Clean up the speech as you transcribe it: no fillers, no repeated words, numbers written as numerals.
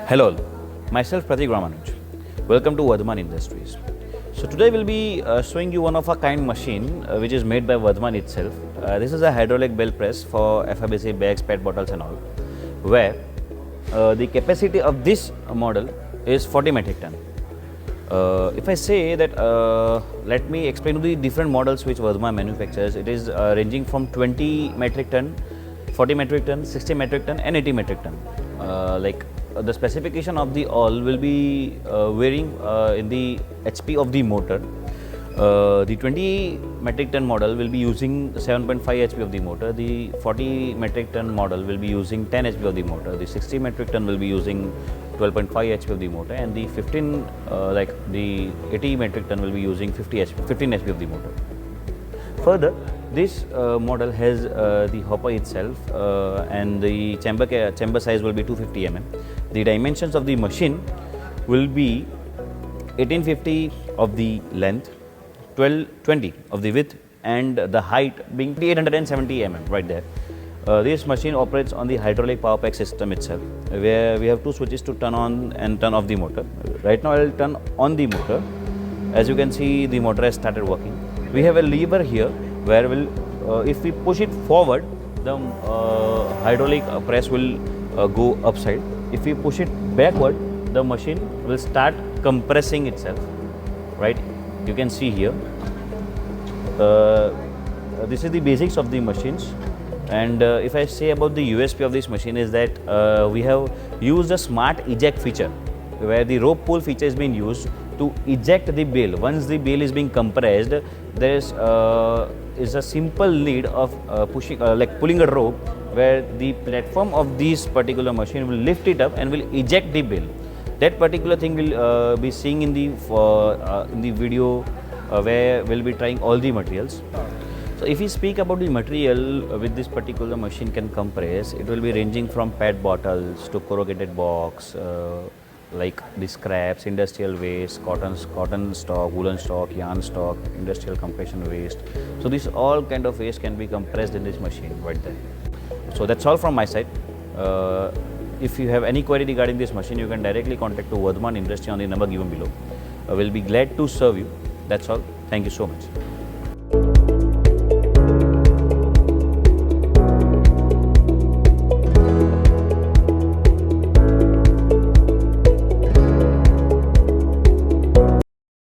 Hello, all. Myself Pratik Ramanuj. Welcome to Vardhman Industries. So today we'll be showing you one of a kind machine which is made by Vardhman itself. This is a hydraulic bale press for FIBC bags, PET bottles and all, where the capacity of this model is 40 metric ton. If I say that, let me explain the different models which Vardhman manufactures. It is ranging from 20 metric ton, 40 metric ton, 60 metric ton and 80 metric ton. The specification of the all will be varying in the HP of the motor. The 20 metric ton model will be using 7.5 HP of the motor. The 40 metric ton model will be using 10 HP of the motor. The 60 metric ton will be using 12.5 HP of the motor, and the 80 metric ton will be using 15 HP of the motor. Further, this model has the hopper itself, and the chamber size will be 250 mm. The dimensions of the machine will be 1850 of the length, 1220 of the width, and the height being 870 mm right there. This machine operates on the hydraulic power pack system itself, where we have two switches to turn on and turn off the motor. Right now I will turn on the motor. As you can see, the motor has started working. We have a lever here where if we push it forward, the hydraulic press will go upside. If we push it backward, the machine will start compressing itself. Right? You can see here. This is the basics of the machines. And if I say about the USP of this machine is that we have used a smart eject feature, where the rope pull feature is being used to eject the bale. Once the bale is being compressed, there is a simple need of pulling a rope, where the platform of this particular machine will lift it up and will eject the bale. That particular thing will be seeing in the video where we'll be trying all the materials. So if we speak about the material with this particular machine can compress, it will be ranging from PET bottles to corrugated box, like the scraps, industrial waste, cotton stock, woolen stock, yarn stock, industrial compression waste. So this all kind of waste can be compressed in this machine right there. So that's all from my side. If you have any query regarding this machine, you can directly contact to Vardhman Industry on the number given below. We'll be glad to serve you. That's all. Thank you so much.